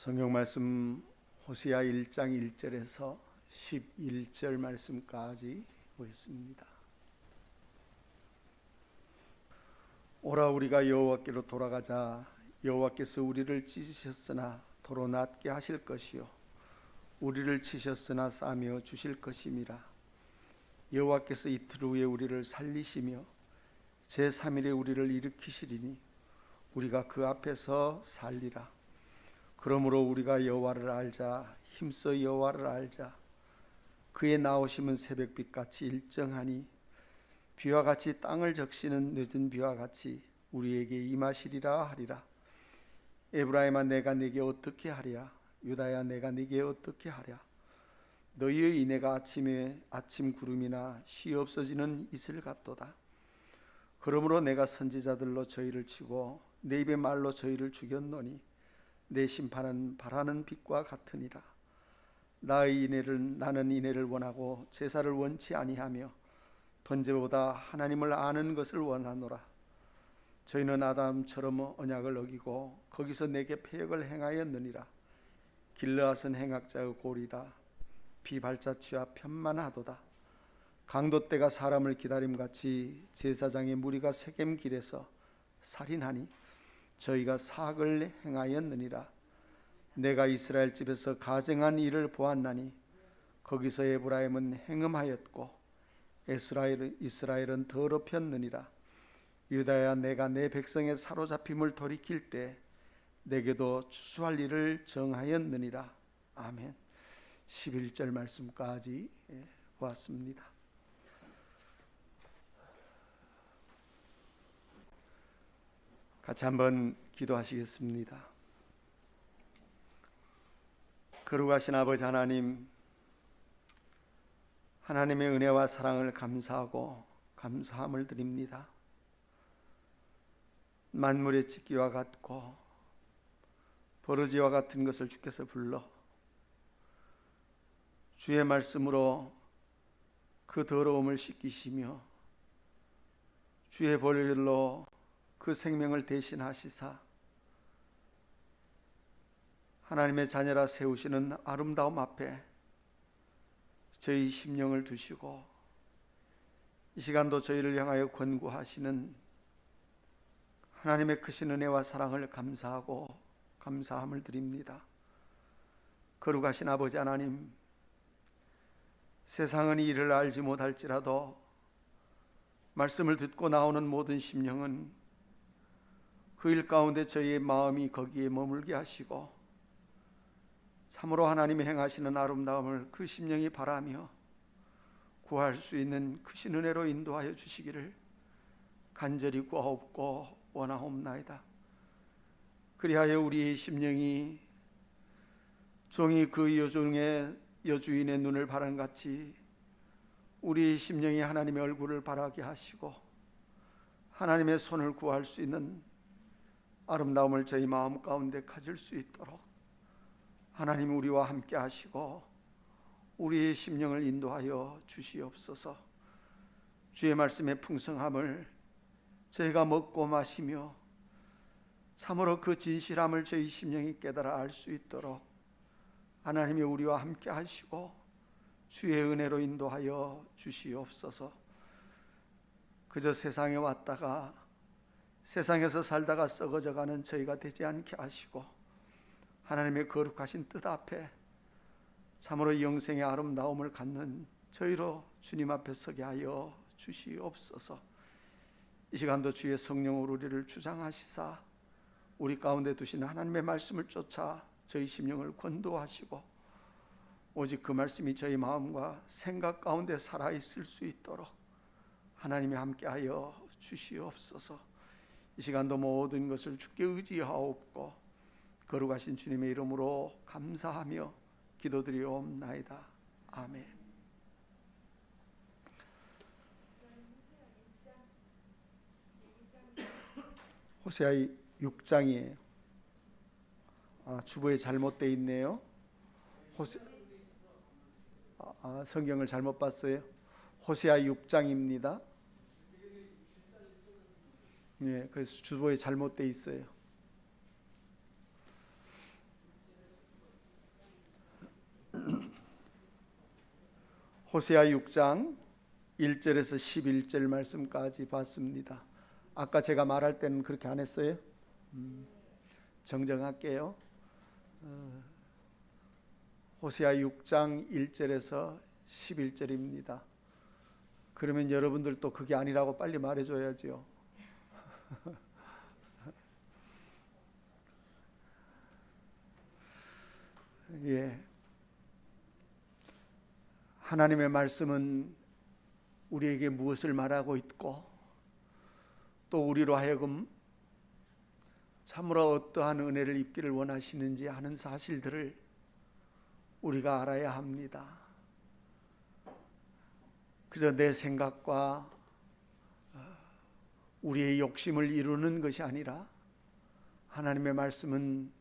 성경 말씀 호세아 1장 1절에서 11절 말씀까지 보겠습니다. 오라 우리가 여호와께로 돌아가자. 여호와께서 우리를 찢으셨으나 도로 낫게 하실 것이요 우리를 치셨으나 싸매어 주실 것임이라. 여호와께서 이틀 후에 우리를 살리시며 제3일에 우리를 일으키시리니 우리가 그 앞에서 살리라. 그러므로 우리가 여호와를 알자. 힘써 여호와를 알자. 그의 나오심은 새벽빛같이 일정하니 비와 같이 땅을 적시는 늦은 비와 같이 우리에게 임하시리라 하리라. 에브라임아 내가 네게 어떻게 하랴. 유다야 내가 네게 어떻게 하랴. 너희의 인애가 아침에 아침 구름이나 쉬 없어지는 이슬 같도다. 그러므로 내가 선지자들로 저희를 치고 내 입의 말로 저희를 죽였노니 내 심판은 바라는 빛과 같으니라. 나는 인애를 원하고 제사를 원치 아니하며 번제보다 하나님을 아는 것을 원하노라. 저희는 아담처럼 언약을 어기고 거기서 내게 패역을 행하였느니라. 길르앗은 행악자의 골이라. 비발자취와 편만하도다. 강도 때가 사람을 기다림같이 제사장의 무리가 세겜 길에서 살인하니 저희가 사악을 행하였느니라. 내가 이스라엘 집에서 가증한 일을 보았나니 거기서 에브라임은 행음하였고 이스라엘은 더럽혔느니라. 유다야 내가 내 백성의 사로잡힘을 돌이킬 때 내게도 추수할 일을 정하였느니라. 아멘. 11절 말씀까지 보았습니다. 같이 한번 기도하시겠습니다. 거룩하신 아버지 하나님, 하나님의 은혜와 사랑을 감사하고 감사함을 드립니다. 만물의 찢기와 같고 버러지와 같은 것을 주께서 불러 주의 말씀으로 그 더러움을 씻기시며 주의 보혈로 그 생명을 대신하시사 하나님의 자녀라 세우시는 아름다움 앞에 저희 심령을 두시고 이 시간도 저희를 향하여 권고하시는 하나님의 크신 은혜와 사랑을 감사하고 감사함을 드립니다. 거룩하신 아버지 하나님, 세상은 이를 알지 못할지라도 말씀을 듣고 나오는 모든 심령은 그 일 가운데 저희의 마음이 거기에 머물게 하시고 참으로 하나님이 행하시는 아름다움을 그 심령이 바라며 구할 수 있는 크신 은혜로 인도하여 주시기를 간절히 구하옵고 원하옵나이다. 그리하여 우리의 심령이 종이 그 여주인의 눈을 바람같이 우리의 심령이 하나님의 얼굴을 바라게 하시고 하나님의 손을 구할 수 있는 아름다움을 저희 마음 가운데 가질 수 있도록 하나님이 우리와 함께 하시고 우리의 심령을 인도하여 주시옵소서. 주의 말씀의 풍성함을 저희가 먹고 마시며 참으로 그 진실함을 저희 심령이 깨달아 알 수 있도록 하나님이 우리와 함께 하시고 주의 은혜로 인도하여 주시옵소서. 그저 세상에 왔다가 세상에서 살다가 썩어져가는 저희가 되지 않게 하시고 하나님의 거룩하신 뜻 앞에 참으로 영생의 아름다움을 갖는 저희로 주님 앞에 서게 하여 주시옵소서. 이 시간도 주의 성령으로 우리를 주장하시사 우리 가운데 두신 하나님의 말씀을 쫓아 저희 심령을 권도하시고 오직 그 말씀이 저희 마음과 생각 가운데 살아있을 수 있도록 하나님이 함께하여 주시옵소서. 이 시간도 모든 것을 주께 의지하옵고 거룩하신 주님의 이름으로 감사하며 기도드리옵나이다. 아멘. 호세아 6장이에요. 주보에 잘못되어 있네요. 성경을 잘못 봤어요. 호세아 6장입니다. 네, 그래서 주보에 잘못되어 있어요. 호세아 6장 1절에서 11절 말씀까지 봤습니다. 아까 제가 말할 때는 그렇게 안 했어요? 정정할게요. 호세아 6장 1절에서 11절입니다. 그러면 여러분들도 그게 아니라고 빨리 말해줘야죠. 예. 하나님의 말씀은 우리에게 무엇을 말하고 있고 또 우리로 하여금 참으로 어떠한 은혜를 입기를 원하시는지 하는 사실들을 우리가 알아야 합니다. 그저 내 생각과 우리의 욕심을 이루는 것이 아니라 하나님의 말씀은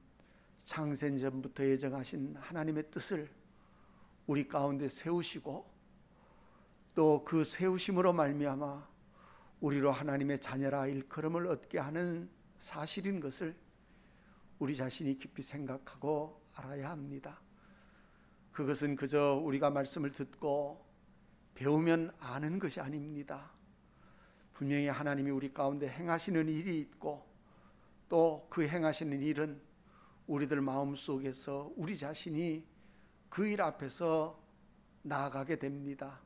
창세 전부터 예정하신 하나님의 뜻을 우리 가운데 세우시고 또 그 세우심으로 말미암아 우리로 하나님의 자녀라 일컬음을 얻게 하는 사실인 것을 우리 자신이 깊이 생각하고 알아야 합니다. 그것은 그저 우리가 말씀을 듣고 배우면 아는 것이 아닙니다. 분명히 하나님이 우리 가운데 행하시는 일이 있고 또 그 행하시는 일은 우리들 마음속에서 우리 자신이 그 일 앞에서 나아가게 됩니다.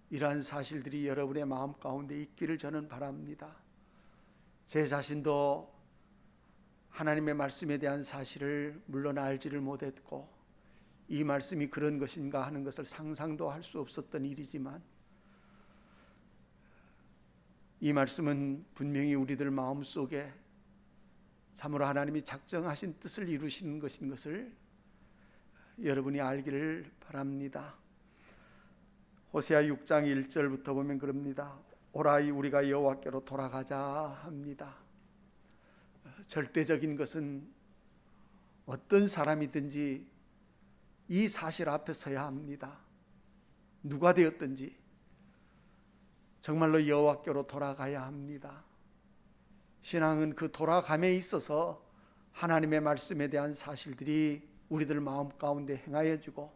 이러한 사실들이 여러분의 마음 가운데 있기를 저는 바랍니다. 제 자신도 하나님의 말씀에 대한 사실을 물론 알지를 못했고 이 말씀이 그런 것인가 하는 것을 상상도 할 수 없었던 일이지만 이 말씀은 분명히 우리들 마음속에 참으로 하나님이 작정하신 뜻을 이루시는 것인 것을 여러분이 알기를 바랍니다. 호세아 6장 1절부터 보면 그럽니다. 오라이 우리가 여호와께로 돌아가자 합니다. 절대적인 것은 어떤 사람이든지 이 사실 앞에 서야 합니다. 누가 되었든지 정말로 여호와께로 돌아가야 합니다. 신앙은 그 돌아감에 있어서 하나님의 말씀에 대한 사실들이 우리들 마음 가운데 행하여지고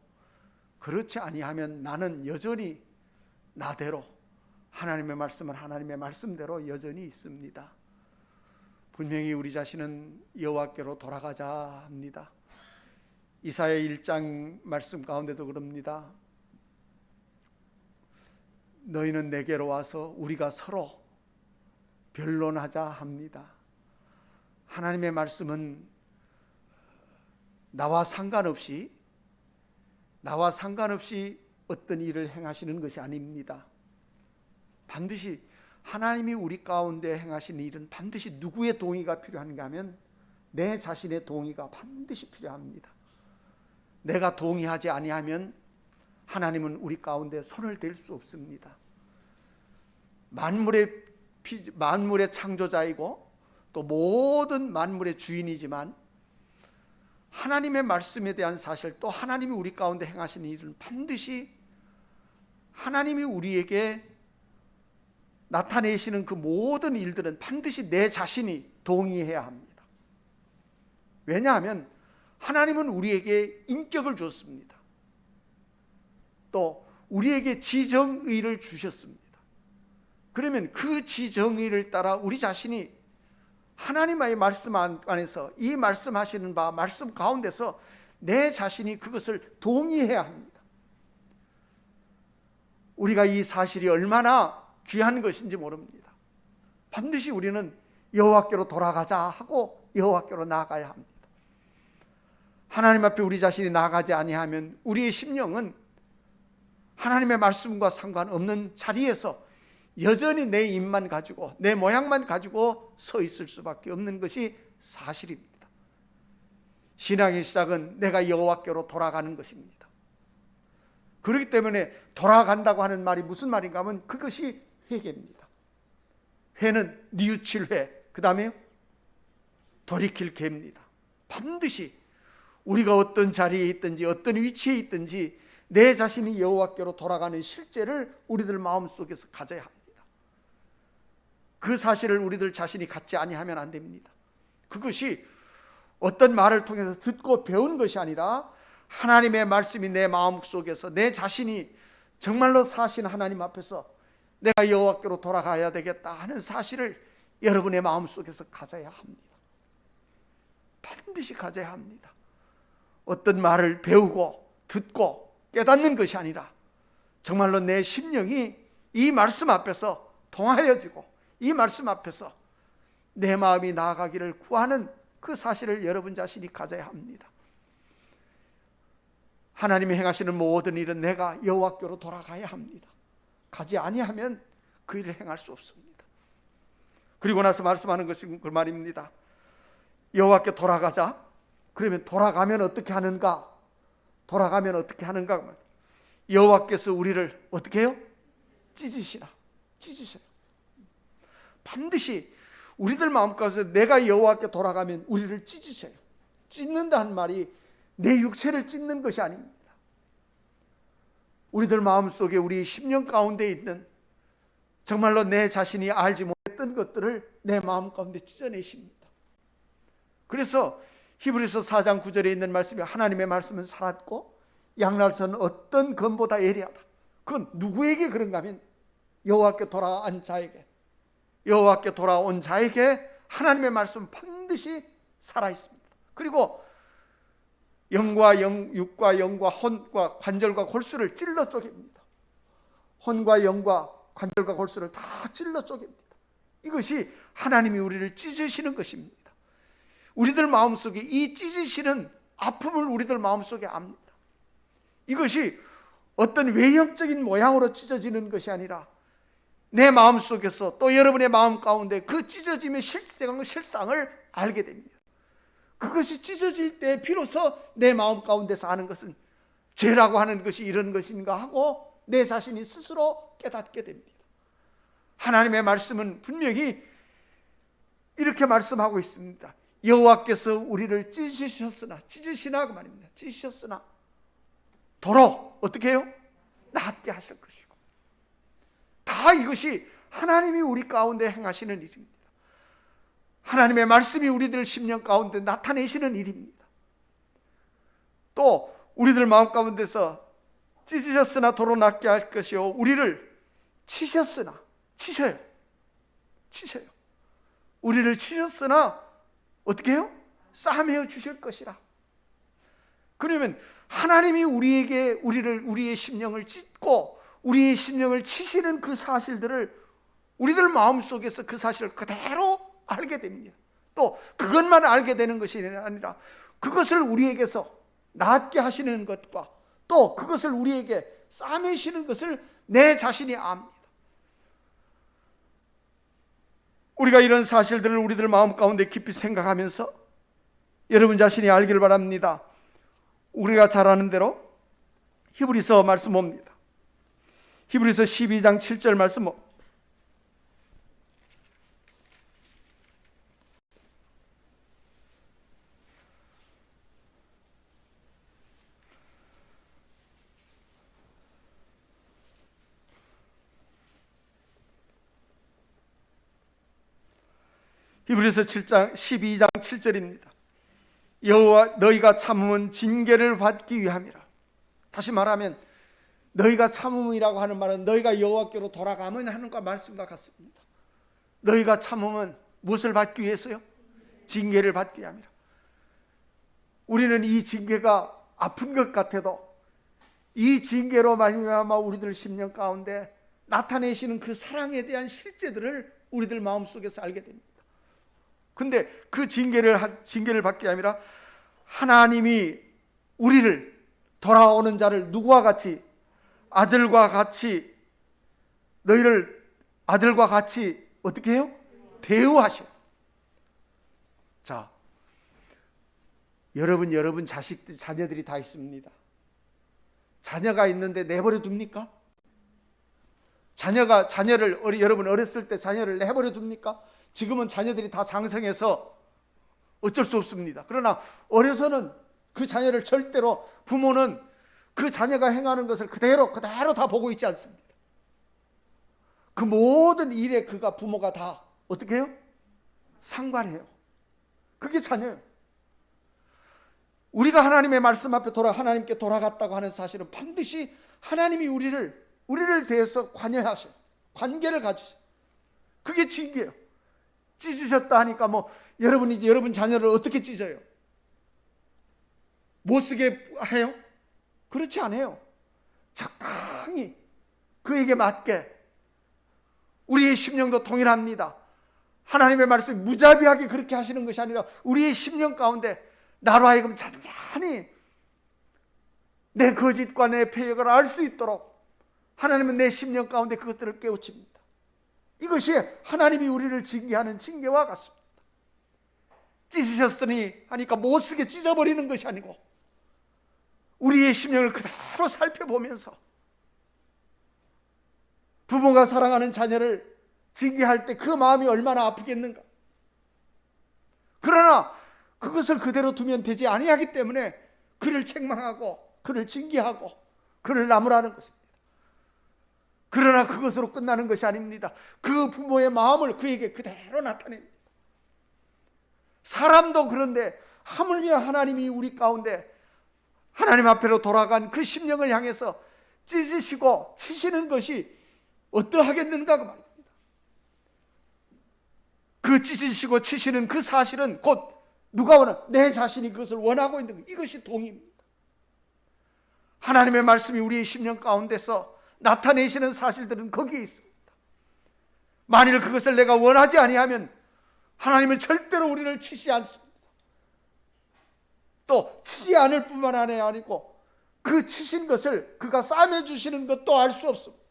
그렇지 아니하면 나는 여전히 나대로 하나님의 말씀은 하나님의 말씀대로 여전히 있습니다. 분명히 우리 자신은 여호와께로 돌아가자 합니다. 이사야 1장 말씀 가운데도 그럽니다. 너희는 내게로 와서 우리가 서로 변론하자 합니다. 하나님의 말씀은 나와 상관없이 어떤 일을 행하시는 것이 아닙니다. 반드시 하나님이 우리 가운데 행하시는 일은 반드시 누구의 동의가 필요한가 하면 내 자신의 동의가 반드시 필요합니다. 내가 동의하지 아니하면 하나님은 우리 가운데 손을 댈 수 없습니다. 만물의 창조자이고 또 모든 만물의 주인이지만 하나님의 말씀에 대한 사실 또 하나님이 우리 가운데 행하시는 일은 반드시 하나님이 우리에게 나타내시는 그 모든 일들은 반드시 내 자신이 동의해야 합니다. 왜냐하면 하나님은 우리에게 인격을 줬습니다. 또 우리에게 지정의를 주셨습니다. 그러면 그 지정의를 따라 우리 자신이 하나님의 말씀 안에서 이 말씀하시는 바 말씀 가운데서 내 자신이 그것을 동의해야 합니다. 우리가 이 사실이 얼마나 귀한 것인지 모릅니다. 반드시 우리는 여호와께로 돌아가자 하고 여호와께로 나아가야 합니다. 하나님 앞에 우리 자신이 나아가지 아니하면 우리의 심령은 하나님의 말씀과 상관없는 자리에서 여전히 내 입만 가지고 내 모양만 가지고 서 있을 수밖에 없는 것이 사실입니다. 신앙의 시작은 내가 여호와께로 돌아가는 것입니다. 그렇기 때문에 돌아간다고 하는 말이 무슨 말인가 하면 그것이 회개입니다. 회는 뉘우칠 회, 그 다음에 돌이킬 개입니다. 반드시 우리가 어떤 자리에 있든지 어떤 위치에 있든지 내 자신이 여호와께로 돌아가는 실제를 우리들 마음속에서 가져야 합니다. 그 사실을 우리들 자신이 갖지 아니하면 안 됩니다. 그것이 어떤 말을 통해서 듣고 배운 것이 아니라 하나님의 말씀이 내 마음속에서 내 자신이 정말로 사신 하나님 앞에서 내가 여호와께로 돌아가야 되겠다 하는 사실을 여러분의 마음속에서 가져야 합니다. 반드시 가져야 합니다. 어떤 말을 배우고 듣고 깨닫는 것이 아니라 정말로 내 심령이 이 말씀 앞에서 통하여지고 이 말씀 앞에서 내 마음이 나아가기를 구하는 그 사실을 여러분 자신이 가져야 합니다. 하나님이 행하시는 모든 일은 내가 여호와께로 돌아가야 합니다. 가지 아니하면 그 일을 행할 수 없습니다. 그리고 나서 말씀하는 것이 그 말입니다. 여호와께 돌아가자. 그러면 돌아가면 어떻게 하는가? 돌아가면 어떻게 하는가? 여호와께서 우리를 어떻게 해요? 찢으셔요. 반드시 우리들 마음가짐에 내가 여호와께 돌아가면 우리를 찢으셔요. 찢는다는 말이 내 육체를 찢는 것이 아닙니다. 우리들 마음속에 우리 심령 가운데 있는 정말로 내 자신이 알지 못했던 것들을 내 마음 가운데 찢어내십니다. 그래서 히브리서 4장 9절에 있는 말씀이 하나님의 말씀은 살았고 양날선 어떤 검보다 예리하다. 그건 누구에게 그런가 하면 여호와께 돌아온 자에게, 여호와께 돌아온 자에게 하나님의 말씀은 반드시 살아있습니다. 그리고 영과 육과 영과 혼과 관절과 골수를 찔러 쪼갭니다. 혼과 영과 관절과 골수를 다 찔러 쪼갭니다. 이것이 하나님이 우리를 찢으시는 것입니다. 우리들 마음속에 이 찢으시는 아픔을 우리들 마음속에 압니다. 이것이 어떤 외형적인 모양으로 찢어지는 것이 아니라 내 마음속에서 또 여러분의 마음 가운데 그 찢어짐의 실상을 알게 됩니다. 그것이 찢어질 때 비로소 내 마음 가운데서 아는 것은 죄라고 하는 것이 이런 것인가 하고 내 자신이 스스로 깨닫게 됩니다. 하나님의 말씀은 분명히 이렇게 말씀하고 있습니다. 여호와께서 우리를 찢으시나 그 말입니다. 찢으셨으나 도로 어떻게 해요? 낫게 하실 것이고, 다 이것이 하나님이 우리 가운데 행하시는 일입니다. 하나님의 말씀이 우리들 심령 가운데 나타내시는 일입니다. 또 우리들 마음 가운데서 찢으셨으나 도로 낫게 할 것이요 우리를 치셔요. 우리를 치셨으나 어떻게 해요? 싸매어 주실 것이라. 그러면 하나님이 우리의 심령을 찢고 우리의 심령을 치시는 그 사실들을 우리들 마음속에서 그 사실을 그대로 알게 됩니다. 또 그것만 알게 되는 것이 아니라 그것을 우리에게서 낫게 하시는 것과 또 그것을 우리에게 싸매시는 것을 내 자신이 압니다. 우리가 이런 사실들을 우리들 마음 가운데 깊이 생각하면서 여러분 자신이 알기를 바랍니다. 우리가 잘 아는 대로 히브리서 말씀 봅니다. 히브리서 12장 7절 말씀 히브리서 12장 7절입니다. 여호와 너희가 참음은 징계를 받기 위함이라. 다시 말하면 너희가 참음이라고 하는 말은 너희가 여호와께로 돌아가면 하는 것 말씀과 같습니다. 너희가 참음은 무엇을 받기 위해서요? 징계를 받기 위함이라. 우리는 이 징계가 아픈 것 같아도 이 징계로 말미암아 우리들 심령 가운데 나타내시는 그 사랑에 대한 실제들을 우리들 마음속에서 알게 됩니다. 근데 그 징계를 받기 아니라 하나님이 우리를 돌아오는 자를 누구와 같이 아들과 같이 너희를 아들과 같이 어떻게 해요? 대우하셔. 자, 여러분 자녀들이 다 있습니다. 자녀가 있는데 내버려 둡니까? 여러분 어렸을 때 자녀를 내버려 둡니까? 지금은 자녀들이 다 장성해서 어쩔 수 없습니다. 그러나 어려서는 그 자녀를 절대로 부모는 그 자녀가 행하는 것을 그대로 다 보고 있지 않습니다. 그 모든 일에 부모가 다 어떻게 해요? 상관해요. 그게 자녀예요. 우리가 하나님의 말씀 앞에 하나님께 돌아갔다고 하는 사실은 반드시 하나님이 우리를 우리를 대해서 관여하셔요. 관계를 가지셔요. 그게 징계예요. 찢으셨다 하니까 여러분이 여러분 자녀를 어떻게 찢어요? 못 쓰게 해요? 그렇지 않아요. 적당히 그에게 맞게. 우리의 심령도 동일합니다. 하나님의 말씀이 무자비하게 그렇게 하시는 것이 아니라 우리의 심령 가운데 나로 하여금 잔잔히 내 거짓과 내 패역을 알 수 있도록 하나님은 내 심령 가운데 그것들을 깨우칩니다. 이것이 하나님이 우리를 징계하는 징계와 같습니다. 찢으셨으니 하니까 못쓰게 찢어버리는 것이 아니고 우리의 심령을 그대로 살펴보면서 부모가 사랑하는 자녀를 징계할 때 그 마음이 얼마나 아프겠는가. 그러나 그것을 그대로 두면 되지 아니하기 때문에 그를 책망하고 그를 징계하고 그를 나무라는 것입니다. 그러나 그것으로 끝나는 것이 아닙니다. 그 부모의 마음을 그에게 그대로 나타냅니다. 사람도 그런데 하물며 하나님이 우리 가운데 하나님 앞으로 돌아간 그 심령을 향해서 찢으시고 치시는 것이 어떠하겠는가 그 말입니다. 그 찢으시고 치시는 그 사실은 곧 누가 원하? 내 자신이 그것을 원하고 있는 것. 이것이 동의입니다. 하나님의 말씀이 우리의 심령 가운데서 나타내시는 사실들은 거기에 있습니다. 만일 그것을 내가 원하지 아니하면 하나님은 절대로 우리를 치지 않습니다. 또 치지 않을 뿐만 아니고 그 치신 것을 그가 싸매 주시는 것도 알 수 없습니다.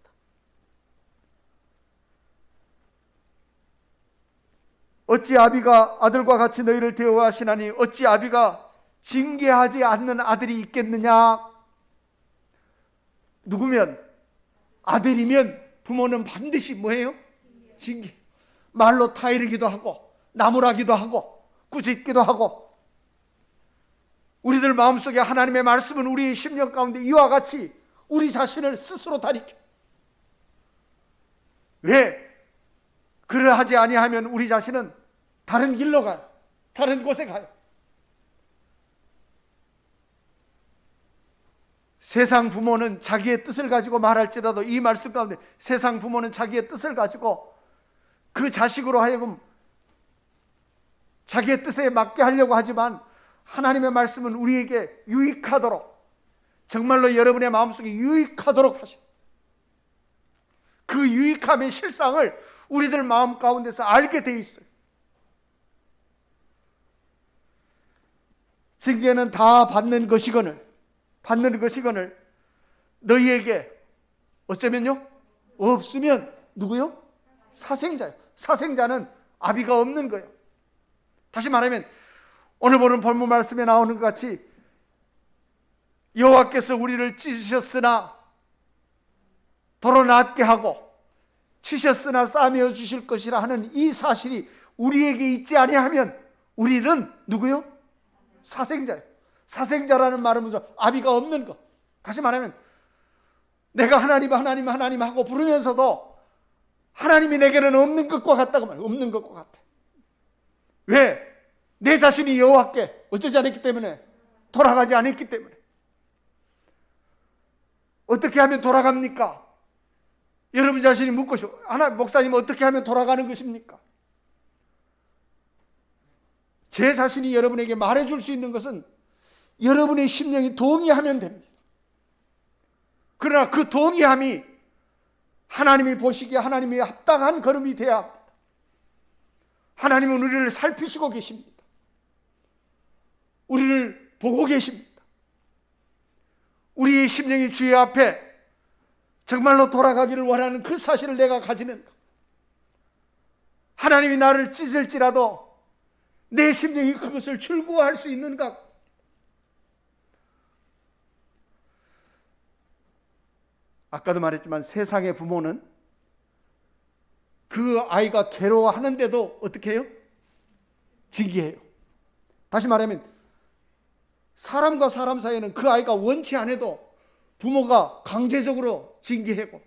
어찌 아비가 아들과 같이 너희를 대우하시나니 어찌 아비가 징계하지 않는 아들이 있겠느냐. 누구면? 아들이면 부모는 반드시 뭐예요? 징계. 말로 타이르기도 하고 나무라기도 하고 꾸짖기도 하고. 우리들 마음속에 하나님의 말씀은 우리의 심령 가운데 이와 같이 우리 자신을 스스로 다리켜. 왜? 그러하지 아니하면 우리 자신은 다른 길로 가요. 다른 곳에 가요. 세상 부모는 자기의 뜻을 가지고 말할지라도 이 말씀 가운데 세상 부모는 자기의 뜻을 가지고 그 자식으로 하여금 자기의 뜻에 맞게 하려고 하지만 하나님의 말씀은 우리에게 유익하도록, 정말로 여러분의 마음속에 유익하도록 하십니다. 그 유익함의 실상을 우리들 마음 가운데서 알게 돼 있어요. 징계는 다 받는 것이거늘 너희에게 어쩌면요? 없으면 누구요? 사생자요. 사생자는 아비가 없는 거예요. 다시 말하면 오늘 보는 본문 말씀에 나오는 것 같이 여호와께서 우리를 찢으셨으나 도로 낫게 하고 치셨으나 싸매어 주실 것이라 하는 이 사실이 우리에게 있지 아니하면 우리는 누구요? 사생자예요. 사생자라는 말은 무슨 아비가 없는 것. 다시 말하면 내가 하나님 하고 부르면서도 하나님이 내게는 없는 것과 같다고 말해요. 없는 것과 같아. 왜? 내 자신이 여호와께 어쩌지 않았기 때문에, 돌아가지 않았기 때문에. 어떻게 하면 돌아갑니까? 여러분 자신이 묻고 싶어요. 하나님 목사님 어떻게 하면 돌아가는 것입니까? 제 자신이 여러분에게 말해줄 수 있는 것은 여러분의 심령이 동의하면 됩니다. 그러나 그 동의함이 하나님이 보시기에 하나님이 합당한 걸음이 되어야 합니다. 하나님은 우리를 살피시고 계십니다. 우리를 보고 계십니다. 우리의 심령이 주의 앞에 정말로 돌아가기를 원하는 그 사실을 내가 가지는가? 하나님이 나를 찢을지라도 내 심령이 그것을 즐거워할 수 있는가? 아까도 말했지만 세상의 부모는 그 아이가 괴로워하는데도 어떻게 해요? 징계해요. 다시 말하면 사람과 사람 사이에는 그 아이가 원치 않아도 부모가 강제적으로 징계하고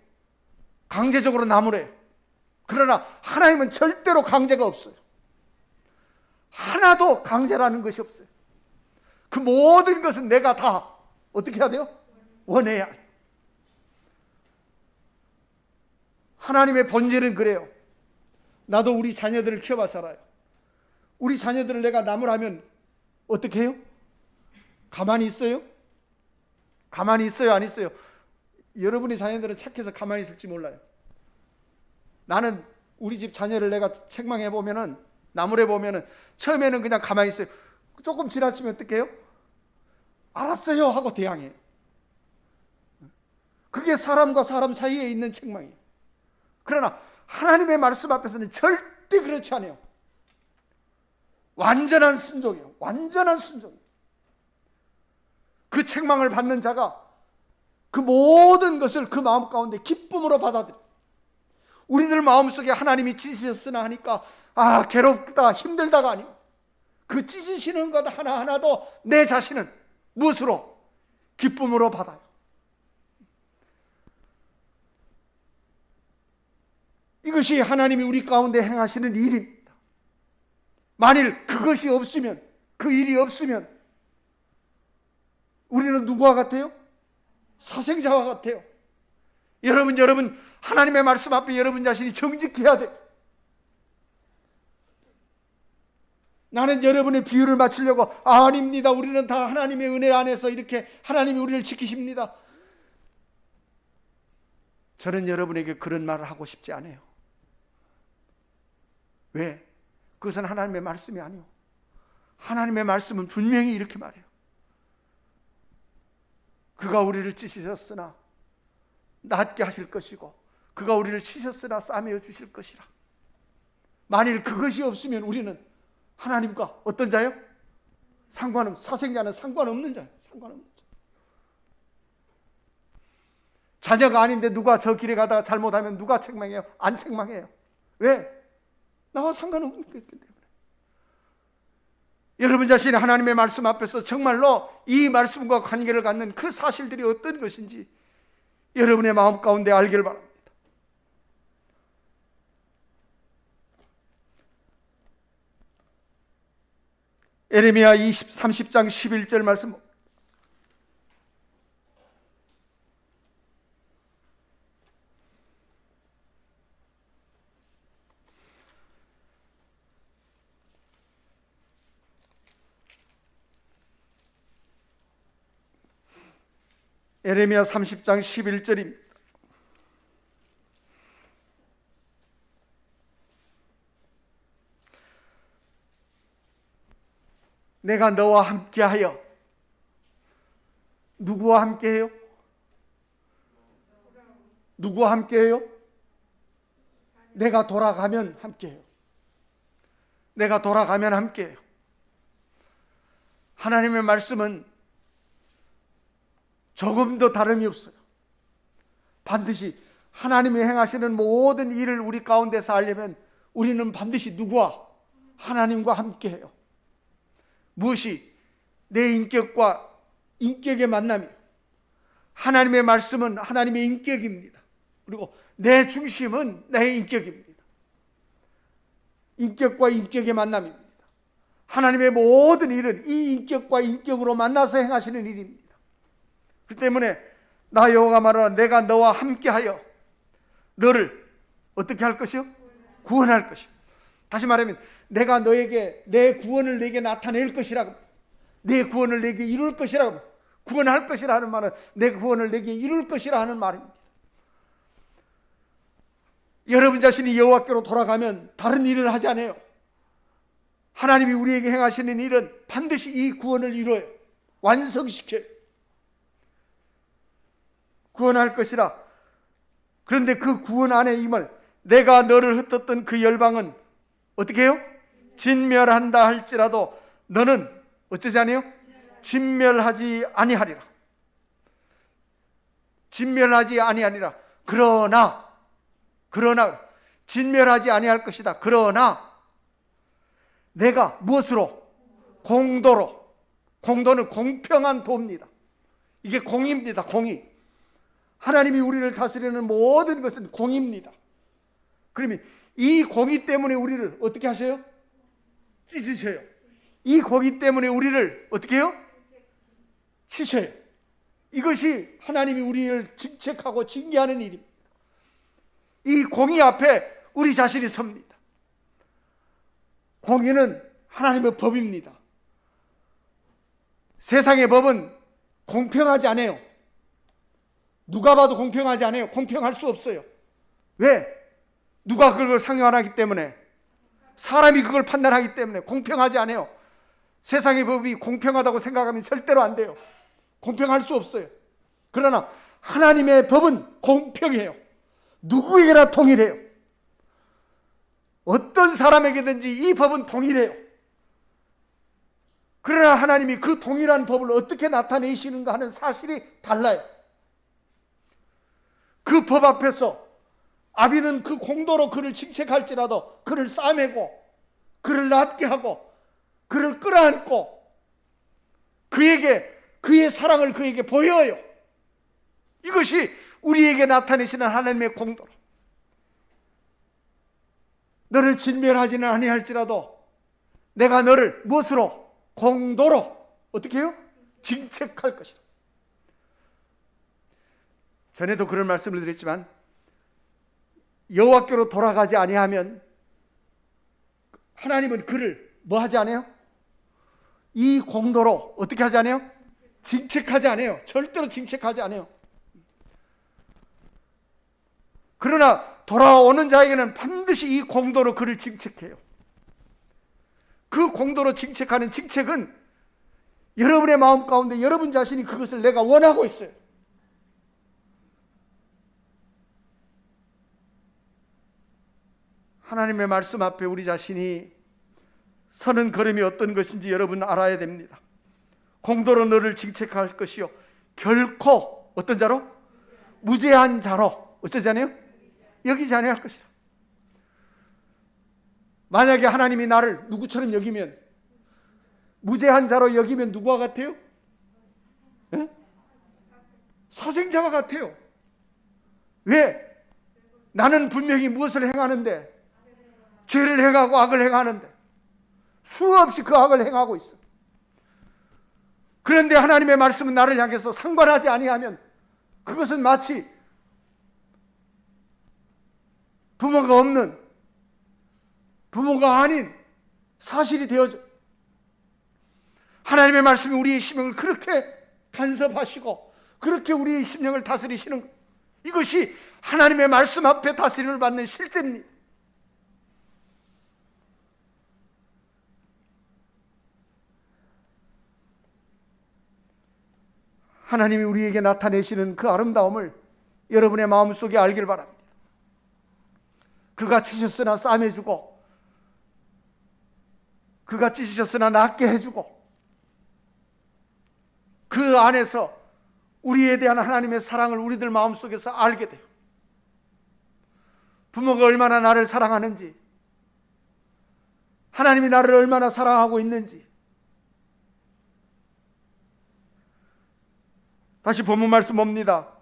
강제적으로 나무래요. 그러나 하나님은 절대로 강제가 없어요. 하나도 강제라는 것이 없어요. 그 모든 것은 내가 다 어떻게 해야 돼요? 원해야 해요. 하나님의 본질은 그래요. 나도 우리 자녀들을 키워봐 살아요. 우리 자녀들을 내가 나무라면 어떻게 해요? 가만히 있어요? 가만히 있어요? 안 있어요? 여러분의 자녀들은 착해서 가만히 있을지 몰라요. 나는 우리 집 자녀를 내가 책망해 보면은, 나무래 보면은 처음에는 그냥 가만히 있어요. 조금 지나치면 어떻게 해요? 알았어요 하고 대항해요. 그게 사람과 사람 사이에 있는 책망이에요. 그러나 하나님의 말씀 앞에서는 절대 그렇지 않아요. 완전한 순종이에요. 완전한 순종. 그 책망을 받는 자가 그 모든 것을 그 마음 가운데 기쁨으로 받아들여요. 우리들 마음속에 하나님이 찢으셨으나 하니까 괴롭다 힘들다가 아니고, 그 찢으시는 것 하나하나도 내 자신은 무엇으로? 기쁨으로 받아요. 이것이 하나님이 우리 가운데 행하시는 일입니다. 만일 그것이 없으면, 그 일이 없으면 우리는 누구와 같아요? 사생자와 같아요. 여러분 하나님의 말씀 앞에 여러분 자신이 정직해야 돼요. 나는 여러분의 비유를 맞추려고 아닙니다. 우리는 다 하나님의 은혜 안에서 이렇게 하나님이 우리를 지키십니다. 저는 여러분에게 그런 말을 하고 싶지 않아요. 왜? 그것은 하나님의 말씀이 아니에요. 하나님의 말씀은 분명히 이렇게 말해요. 그가 우리를 찢으셨으나 낫게 하실 것이고, 그가 우리를 치셨으나 싸매어 주실 것이라. 만일 그것이 없으면 우리는 하나님과 어떤 자요? 사생자는 상관없는 자예요. 상관없는 자. 자녀가 아닌데 누가 저 길에 가다가 잘못하면 누가 책망해요? 안 책망해요. 왜? 나와 상관없기 때문에. 여러분 자신이 하나님의 말씀 앞에서 정말로 이 말씀과 관계를 갖는 그 사실들이 어떤 것인지 여러분의 마음 가운데 알기를 바랍니다. 에레미야 30장 11절 말씀, 에레미야 30장 11절입니다. 내가 너와 함께하여. 누구와 함께해요? 누구와 함께해요? 내가 돌아가면 함께해요. 내가 돌아가면 함께해요. 하나님의 말씀은 조금도 다름이 없어요. 반드시 하나님이 행하시는 모든 일을 우리 가운데서 하려면 우리는 반드시 누구와? 하나님과 함께해요. 무엇이? 내 인격과 인격의 만남이에요. 하나님의 말씀은 하나님의 인격입니다. 그리고 내 중심은 내 인격입니다. 인격과 인격의 만남입니다. 하나님의 모든 일은 이 인격과 인격으로 만나서 행하시는 일입니다. 그렇기 때문에 나 여호와가 말하노라, 내가 너와 함께하여 너를 어떻게 할 것이요? 구원할 것이요. 다시 말하면 내가 너에게 내 구원을 내게 나타낼 것이라고, 내 구원을 내게 이룰 것이라고. 구원할 것이라 하는 말은 내 구원을 내게 이룰 것이라 하는 말입니다. 여러분 자신이 여호와께로 돌아가면 다른 일을 하지 않아요. 하나님이 우리에게 행하시는 일은 반드시 이 구원을 이루어요. 완성시켜요. 구원할 것이라. 그런데 그 구원 안에 임을, 내가 너를 흩었던 그 열방은 어떻게 해요? 진멸한다 할지라도 너는 어쩌지 아니요? 진멸하지 아니하리라. 진멸하지 아니하리라. 그러나 진멸하지 아니할 것이다. 그러나 내가 무엇으로? 공도로. 공도는 공평한 도입니다. 이게 공입니다. 공의. 하나님이 우리를 다스리는 모든 것은 공입니다. 그러면 이 공의 때문에 우리를 어떻게 하셔요? 찢으셔요. 이 공의 때문에 우리를 어떻게 해요? 치셔요. 이것이 하나님이 우리를 직책하고 징계하는 일입니다. 이 공의 앞에 우리 자신이 섭니다. 공의는 하나님의 법입니다. 세상의 법은 공평하지 않아요. 누가 봐도 공평하지 않아요. 공평할 수 없어요. 왜? 누가 그걸 상관하기 때문에, 사람이 그걸 판단하기 때문에 공평하지 않아요. 세상의 법이 공평하다고 생각하면 절대로 안 돼요. 공평할 수 없어요. 그러나 하나님의 법은 공평해요. 누구에게나 동일해요. 어떤 사람에게든지 이 법은 동일해요. 그러나 하나님이 그 동일한 법을 어떻게 나타내시는가 하는 사실이 달라요. 그 법 앞에서 아비는 그 공도로 그를 징책할지라도 그를 싸매고 그를 낫게 하고 그를 끌어안고 그의 사랑을 그에게 보여요. 이것이 우리에게 나타내시는 하나님의 공도로. 너를 진멸하지는 아니할지라도 내가 너를 무엇으로? 공도로 어떻게 해요? 징책할 것이다. 전에도 그런 말씀을 드렸지만 여호와께로 돌아가지 아니하면 하나님은 그를 뭐 하지 않아요? 이 공도로 어떻게 하지 않아요? 징책하지 않아요. 절대로 징책하지 않아요. 그러나 돌아오는 자에게는 반드시 이 공도로 그를 징책해요. 그 공도로 징책하는 징책은 여러분의 마음 가운데 여러분 자신이 그것을 내가 원하고 있어요. 하나님의 말씀 앞에 우리 자신이 서는 걸음이 어떤 것인지 여러분 알아야 됩니다. 공도로 너를 징책할 것이요 결코 어떤 자로? 무죄한 자로 어쩌지 않아요? 여기지 아니할 것이라. 만약에 하나님이 나를 누구처럼 여기면, 무죄한 자로 여기면 누구와 같아요? 네? 사생자와 같아요. 왜? 나는 분명히 무엇을 행하는데, 죄를 행하고 악을 행하는데 수없이 그 악을 행하고 있어. 그런데 하나님의 말씀은 나를 향해서 상관하지 아니하면 그것은 마치 부모가 없는, 부모가 아닌 사실이 되어져. 하나님의 말씀이 우리의 심령을 그렇게 간섭하시고 그렇게 우리의 심령을 다스리시는 것, 이것이 하나님의 말씀 앞에 다스림을 받는 실제입니다. 하나님이 우리에게 나타내시는 그 아름다움을 여러분의 마음속에 알길 바랍니다. 그가 치셨으나 싸매주고 그가 찢으셨으나 낫게 해주고 그 안에서 우리에 대한 하나님의 사랑을 우리들 마음속에서 알게 돼요. 부모가 얼마나 나를 사랑하는지, 하나님이 나를 얼마나 사랑하고 있는지. 다시 본문 말씀 봅니다.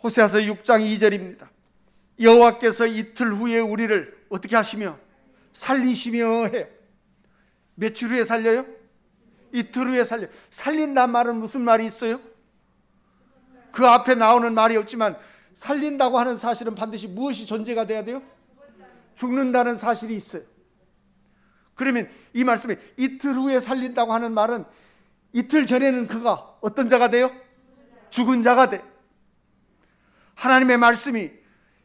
호세아서 6장 2절입니다. 여호와께서 이틀 후에 우리를 어떻게 하시며 살리시며 해요. 며칠 후에 살려요? 이틀 후에 살려요. 살린다는 말은 무슨 말이 있어요? 그 앞에 나오는 말이 없지만 살린다고 하는 사실은 반드시 무엇이 존재가 돼야 돼요? 죽는다는 사실이 있어요. 그러면 이 말씀에 이틀 후에 살린다고 하는 말은 이틀 전에는 그가 어떤 자가 돼요? 죽은 자가 돼. 하나님의 말씀이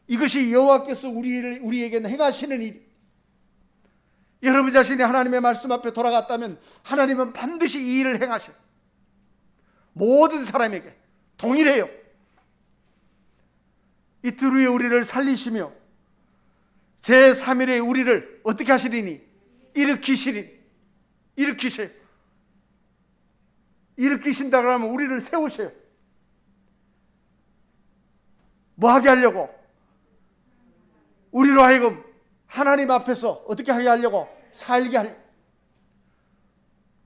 이것이 여호와께서 우리에게 행하시는 일. 여러분 자신이 하나님의 말씀 앞에 돌아갔다면 하나님은 반드시 이 일을 행하셔요. 모든 사람에게 동일해요. 이틀 후에 우리를 살리시며 제3일에 우리를 어떻게 하시리니? 일으키셔요. 일으키신다 그러면 우리를 세우셔요. 뭐 하게 하려고? 우리로 하여금 하나님 앞에서 어떻게 하게 하려고? 살게 하려고.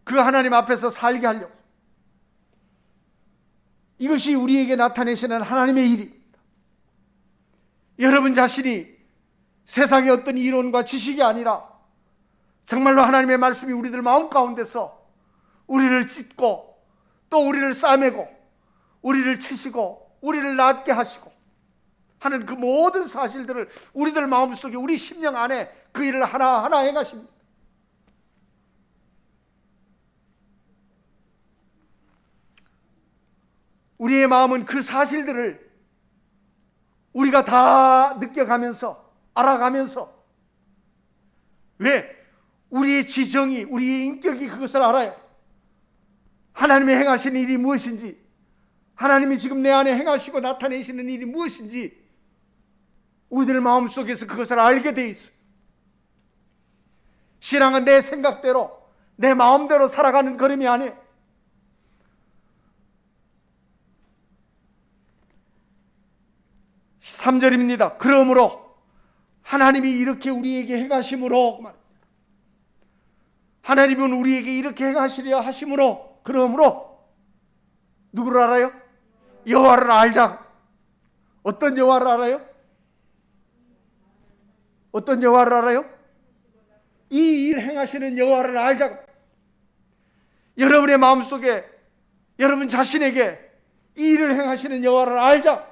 그 하나님 앞에서 살게 하려고. 이것이 우리에게 나타내시는 하나님의 일입니다. 여러분 자신이 세상의 어떤 이론과 지식이 아니라 정말로 하나님의 말씀이 우리들 마음 가운데서 우리를 찢고 또 우리를 싸매고 우리를 치시고 우리를 낫게 하시고 하는 그 모든 사실들을 우리들 마음속에, 우리 심령 안에 그 일을 하나하나 행하십니다. 우리의 마음은 그 사실들을 우리가 다 느껴가면서, 알아가면서, 왜? 우리의 지정이, 우리의 인격이 그것을 알아요. 하나님의 행하시는 일이 무엇인지, 하나님이 지금 내 안에 행하시고 나타내시는 일이 무엇인지 우리들 마음속에서 그것을 알게 돼 있어요. 신앙은 내 생각대로, 내 마음대로 살아가는 걸음이 아니에요. 3절입니다. 그러므로 하나님이 이렇게 우리에게 행하심으로, 하나님은 우리에게 이렇게 행하시려 하심으로, 그러므로 누구를 알아요? 여호와를 알자. 어떤 여호와를 알아요? 어떤 여호와를 알아요? 이 일 행하시는 여호와를 알자. 여러분의 마음속에, 여러분 자신에게 이 일을 행하시는 여호와를 알자.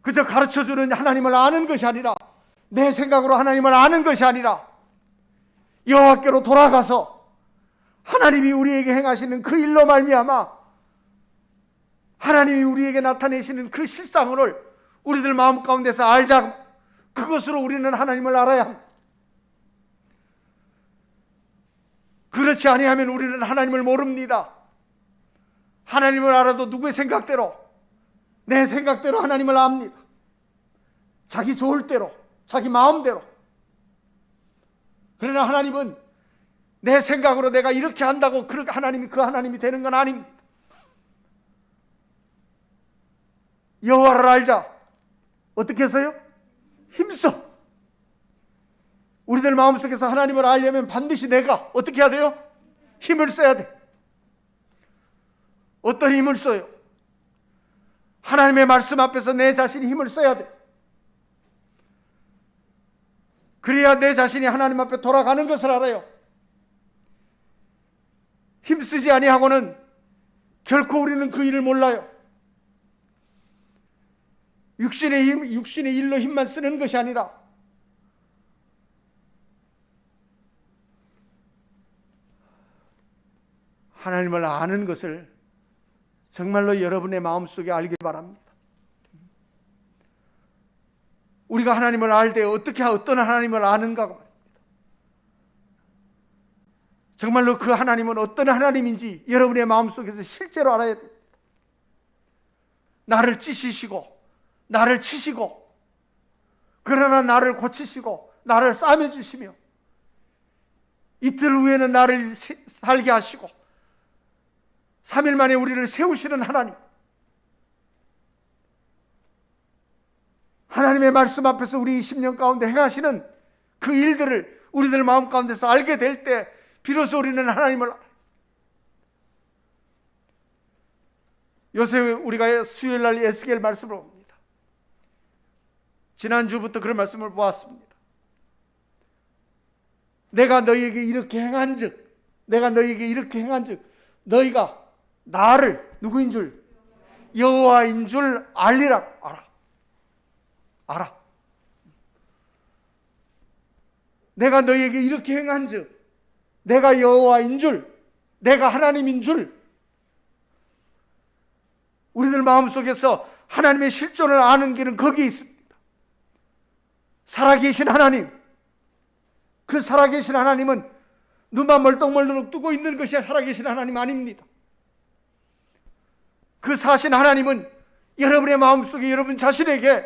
그저 가르쳐주는 하나님을 아는 것이 아니라, 내 생각으로 하나님을 아는 것이 아니라 여호와께로 돌아가서 하나님이 우리에게 행하시는 그 일로 말미암아 하나님이 우리에게 나타내시는 그 실상을 우리들 마음 가운데서 알자. 그것으로 우리는 하나님을 알아야 합니다. 그렇지 아니하면 우리는 하나님을 모릅니다. 하나님을 알아도 누구의 생각대로, 내 생각대로 하나님을 압니다. 자기 좋을 대로, 자기 마음대로. 그러나 하나님은 내 생각으로 내가 이렇게 한다고 하나님이 그 하나님이 되는 건 아닙니다. 여호와를 알자. 어떻게 해서요? 힘써. 우리들 마음속에서 하나님을 알려면 반드시 내가 어떻게 해야 돼요? 힘을 써야 돼. 어떤 힘을 써요? 하나님의 말씀 앞에서 내 자신이 힘을 써야 돼. 그래야 내 자신이 하나님 앞에 돌아가는 것을 알아요. 힘쓰지 아니하고는 결코 우리는 그 일을 몰라요. 육신의 힘, 육신의 일로 힘만 쓰는 것이 아니라 하나님을 아는 것을 정말로 여러분의 마음속에 알길 바랍니다. 우리가 하나님을 알 때 어떻게 어떤 하나님을 아는가 말입니다. 정말로 그 하나님은 어떤 하나님인지 여러분의 마음속에서 실제로 알아야 됩니다. 나를 찢으시고 나를 치시고 그러나 나를 고치시고 나를 싸매주시며 이틀 후에는 나를 살게 하시고 3일 만에 우리를 세우시는 하나님, 하나님의 말씀 앞에서 우리 심령 가운데 행하시는 그 일들을 우리들 마음 가운데서 알게 될 때 비로소 우리는 하나님을 알아요. 요새 우리가 수요일날 에스겔 말씀을 봅니다. 지난주부터 그런 말씀을 보았습니다. 내가 너희에게 이렇게 행한 즉, 내가 너희에게 이렇게 행한 즉 너희가 나를 누구인 줄, 여호와인 줄 알리라. 알아. 내가 너희에게 이렇게 행한 즉 내가 여호와인 줄, 내가 하나님인 줄. 우리들 마음속에서 하나님의 실존을 아는 길은 거기에 있습니다. 살아계신 하나님, 그 살아계신 하나님은 눈만 멀떡멀떡 뜨고 있는 것이 살아계신 하나님 아닙니다. 그 사신 하나님은 여러분의 마음속에 여러분 자신에게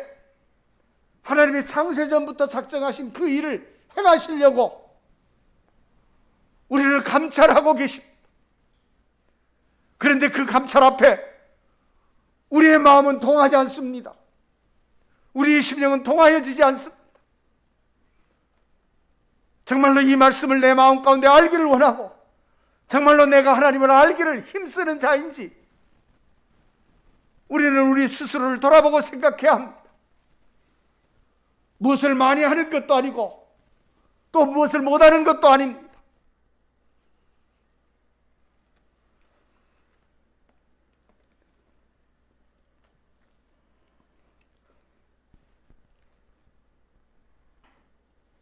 하나님의 창세전부터 작정하신 그 일을 행하시려고 우리를 감찰하고 계십니다. 그런데 그 감찰 앞에 우리의 마음은 통하지 않습니다. 우리의 심령은 통하여지지 않습니다. 정말로 이 말씀을 내 마음 가운데 알기를 원하고 정말로 내가 하나님을 알기를 힘쓰는 자인지 우리는 우리 스스로를 돌아보고 생각해야 합니다. 무엇을 많이 하는 것도 아니고 또 무엇을 못하는 것도 아닙니다.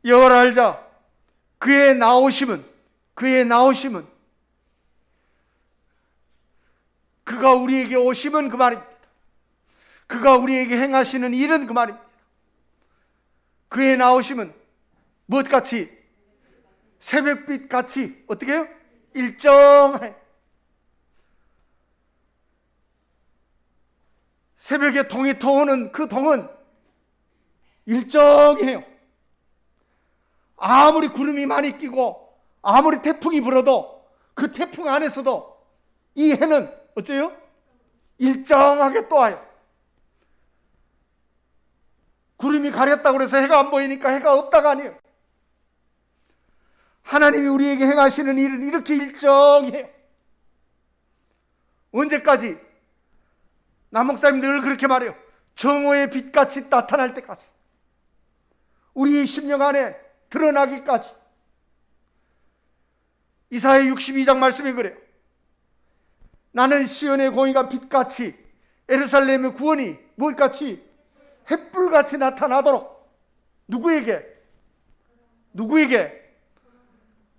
여호와를 알자. 그의 나오심은 그가 우리에게 오심은 그 말입니다. 그가 우리에게 행하시는 일은 그 말입니다. 그의 나오심은 무엇같이? 새벽빛같이 어떻게 해요? 일정해. 새벽에 동이 터오는 그 동은 일정해요. 아무리 구름이 많이 끼고 아무리 태풍이 불어도 그 태풍 안에서도 이 해는 어째요? 일정하게 떠와요. 구름이 가렸다고 해서 해가 안 보이니까 해가 없다가 아니에요. 하나님이 우리에게 행하시는 일은 이렇게 일정해요. 언제까지? 남목사님 늘 그렇게 말해요. 정오의 빛같이 나타날 때까지, 우리의 심령 안에 드러나기까지. 이사야 62장 말씀이 그래요. 나는 시온의 공의가 빛같이, 예루살렘의 구원이 무엇같이? 햇불같이 나타나도록. 누구에게?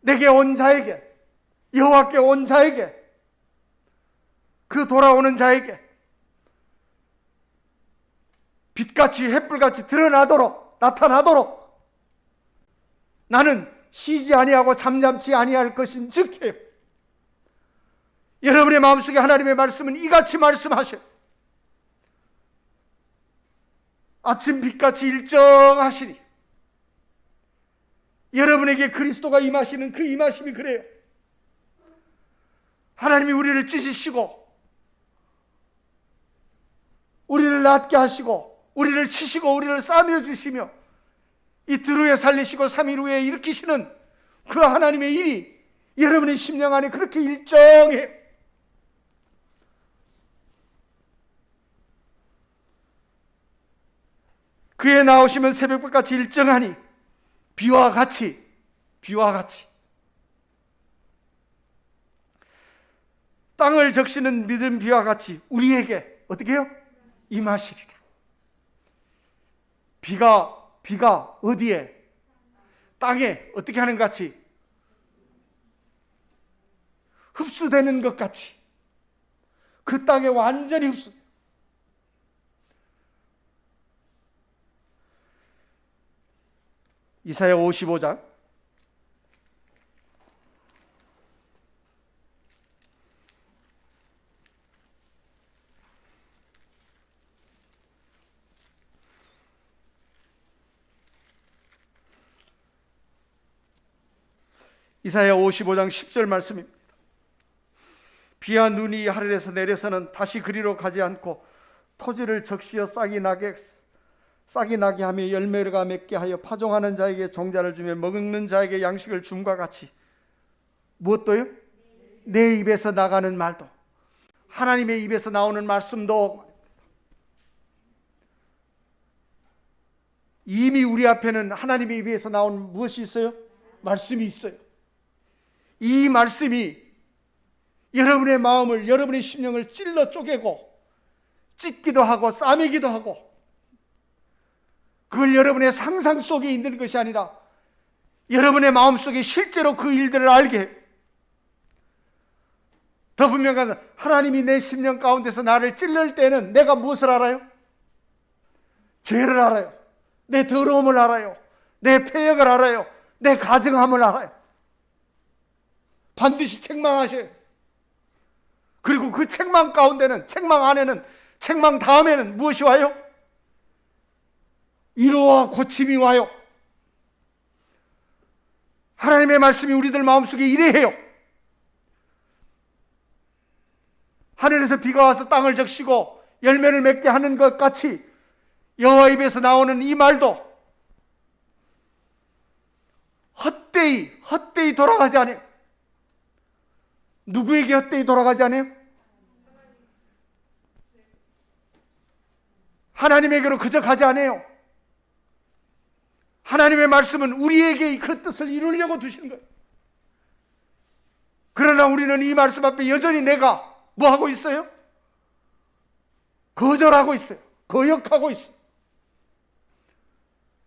내게 온 자에게, 여호와께 온 자에게, 그 돌아오는 자에게 빛같이 햇불같이 드러나도록, 나타나도록 나는 쉬지 아니하고 잠잠치 아니할 것인즉 해요. 여러분의 마음속에 하나님의 말씀은 이같이 말씀하셔요. 아침 빛같이 일정하시니 여러분에게 그리스도가 임하시는 그 임하심이 그래요. 하나님이 우리를 찢으시고 우리를 낫게 하시고 우리를 치시고 우리를 싸매어 주시며 이틀 후에 살리시고 3일 후에 일으키시는 그 하나님의 일이 여러분의 심령 안에 그렇게 일정해요. 그에 나오시면 새벽빛같이 일정하니 비와 같이 땅을 적시는 믿음 비와 같이 우리에게 어떻게 해요? 임하시리라. 비가 어디에? 땅에 어떻게 하는 것 같이? 흡수되는 것 같이. 그 땅에 완전히 흡수. 이사야 55장 이사야 55장 10절 말씀입니다. 비와 눈이 하늘에서 내려서는 다시 그리로 가지 않고 토지를 적시어 싹이 나게 하며 열매가 맺게 하여 파종하는 자에게 종자를 주며 먹는 자에게 양식을 줌과 같이 무엇도요? 내 입에서 나가는 말도, 하나님의 입에서 나오는 말씀도 이미 우리 앞에는 하나님의 입에서 나온 무엇이 있어요? 말씀이 있어요. 이 말씀이 여러분의 마음을, 여러분의 심령을 찔러 쪼개고 찢기도 하고 싸매기도 하고, 그걸 여러분의 상상 속에 있는 것이 아니라 여러분의 마음속에 실제로 그 일들을 알게 해요. 더 분명한, 하나님이 내 심령 가운데서 나를 찔릴 때는 내가 무엇을 알아요? 죄를 알아요. 내 더러움을 알아요. 내 패역을 알아요. 내 가증함을 알아요. 반드시 책망하셔요. 그리고 그 책망 가운데는, 책망 안에는, 책망 다음에는 무엇이 와요? 위로와 고침이 와요. 하나님의 말씀이 우리들 마음속에 이래해요. 하늘에서 비가 와서 땅을 적시고 열매를 맺게 하는 것 같이 여호와 입에서 나오는 이 말도 헛되이 돌아가지 않아요. 누구에게 헛되이 돌아가지 않아요? 하나님에게로 그저 가지 않아요. 하나님의 말씀은 우리에게 그 뜻을 이루려고 두시는 거예요. 그러나 우리는 이 말씀 앞에 여전히 내가 뭐 하고 있어요? 거절하고 있어요. 거역하고 있어요.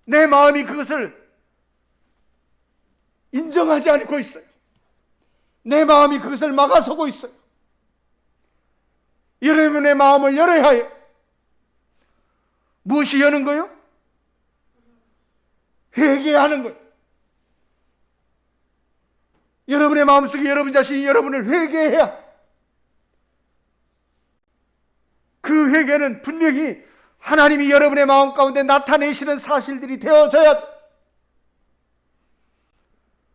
내 마음이 그것을 인정하지 않고 있어요. 내 마음이 그것을 막아서고 있어요. 여러분의 마음을 열어야 해요. 무엇이 여는 거요? 회개하는 거예요. 여러분의 마음속에 여러분 자신이 여러분을 회개해야, 그 회개는 분명히 하나님이 여러분의 마음 가운데 나타내시는 사실들이 되어져야 돼.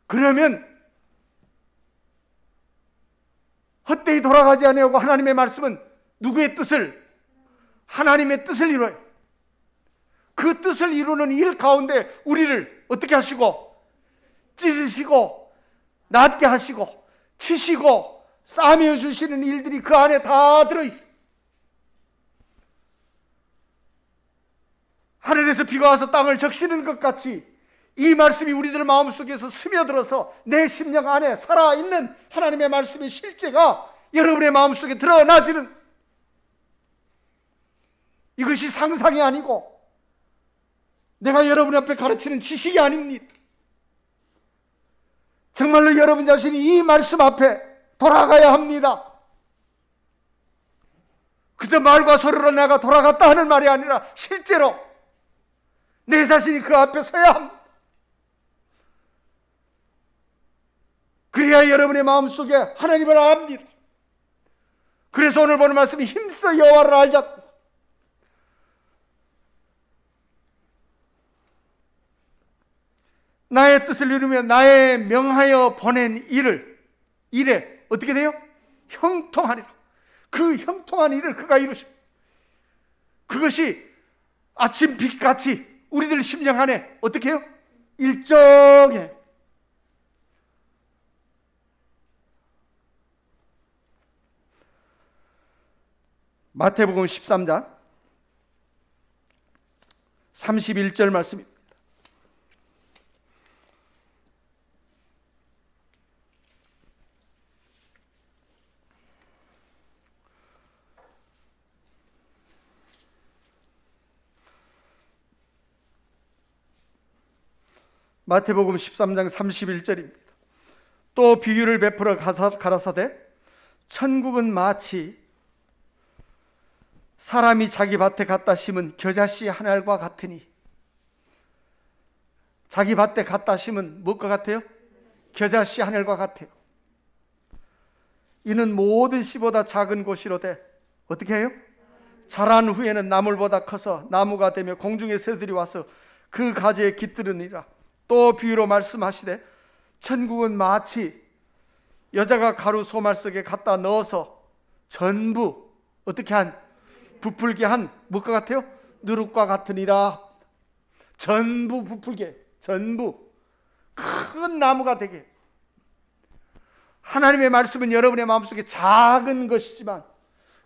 그러면 헛되이 돌아가지 아니하고 하나님의 말씀은 누구의 뜻을? 하나님의 뜻을 이루어요. 그 뜻을 이루는 일 가운데 우리를 어떻게 하시고, 찢으시고 낫게 하시고 치시고 싸매어 주시는 일들이 그 안에 다 들어있어요. 하늘에서 비가 와서 땅을 적시는 것 같이 이 말씀이 우리들 마음속에서 스며들어서 내 심령 안에 살아있는 하나님의 말씀의 실제가 여러분의 마음속에 드러나지는, 이것이 상상이 아니고 내가 여러분 앞에 가르치는 지식이 아닙니다. 정말로 여러분 자신이 이 말씀 앞에 돌아가야 합니다. 그저 말과 소리로 내가 돌아갔다 하는 말이 아니라 실제로 내 자신이 그 앞에 서야 합니다. 그래야 여러분의 마음속에 하나님을 압니다. 그래서 오늘 보는 말씀이 힘써 여호와를 알자. 나의 뜻을 이루며 나의 명하여 보낸 일에 어떻게 돼요? 형통하리라. 그 형통한 일을 그가 이루십니다. 그것이 아침 빛같이 우리들 심령 안에 어떻게 해요? 일정해. 마태복음 13장 31절 말씀입니다. 마태복음 13장 31절입니다. 또 비유를 베풀어 가라사대 천국은 마치 사람이 자기 밭에 갖다 심은 겨자씨 한 알과 같으니. 자기 밭에 갖다 심은 무엇과 같아요? 겨자씨 한 알과 같아요. 이는 모든 씨보다 작은 곳이로되 어떻게 해요? 자란 후에는 나물보다 커서 나무가 되며 공중의 새들이 와서 그 가지에 깃들으니라. 또 비유로 말씀하시되 천국은 마치 여자가 가루 소말 속에 갖다 넣어서 전부 어떻게 한 부풀게 한 무엇과 같아요? 누룩과 같으니라. 전부 부풀게, 전부 큰 나무가 되게. 하나님의 말씀은 여러분의 마음속에 작은 것이지만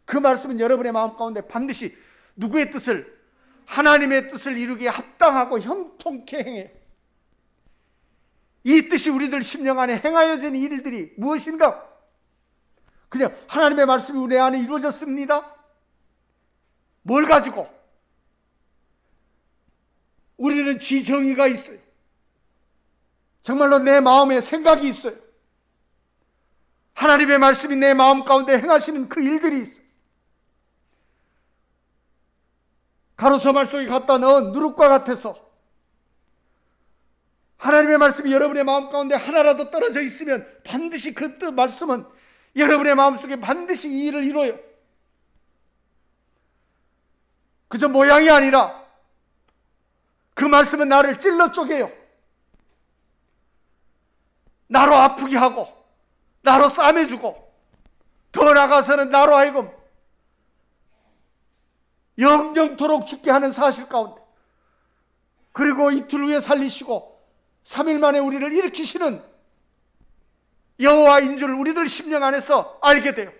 그 말씀은 여러분의 마음 가운데 반드시 누구의 뜻을? 하나님의 뜻을 이루기에 합당하고 형통케 행해요. 이 뜻이 우리들 심령 안에 행하여진 일들이 무엇인가? 그냥 하나님의 말씀이 내 안에 이루어졌습니다. 뭘 가지고? 우리는 지정의가 있어요. 정말로 내 마음에 생각이 있어요. 하나님의 말씀이 내 마음 가운데 행하시는 그 일들이 있어요. 가로소말 속에 갖다 넣은 누룩과 같아서 하나님의 말씀이 여러분의 마음 가운데 하나라도 떨어져 있으면 반드시 그 뜻 말씀은 여러분의 마음속에 반드시 이 일을 이뤄요. 그저 모양이 아니라 그 말씀은 나를 찔러 쪼개요. 나로 아프게 하고 나로 싸매주고 더 나아가서는 나로 하여금 영영토록 죽게 하는 사실 가운데, 그리고 이틀 후에 살리시고 3일 만에 우리를 일으키시는 여호와인 줄 우리들 심령 안에서 알게 돼요.